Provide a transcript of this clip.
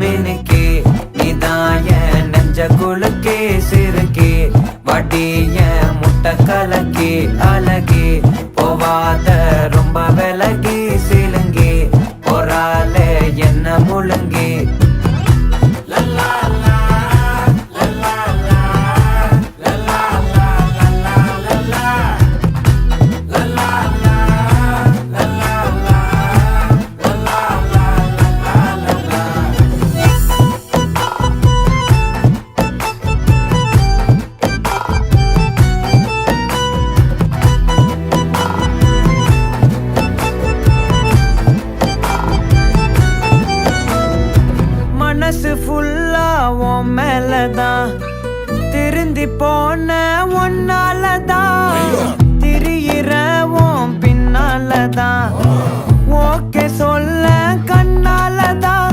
மினுக்கே நீதாய நெஞ்ச குலுக்கே சிறுக்கே வடிய முட்டை கலக்கே அழகே போவாத ரொம்ப விலகி சிலுங்கி பொறால என்ன முழுங்கி மனசு ஃபுல்லா உன் மேலதான் திருந்தி போன ஒன்னாலதான் திரியிற உன் பின்னாலதான் ஓகே சொல்ல கண்ணாலதான்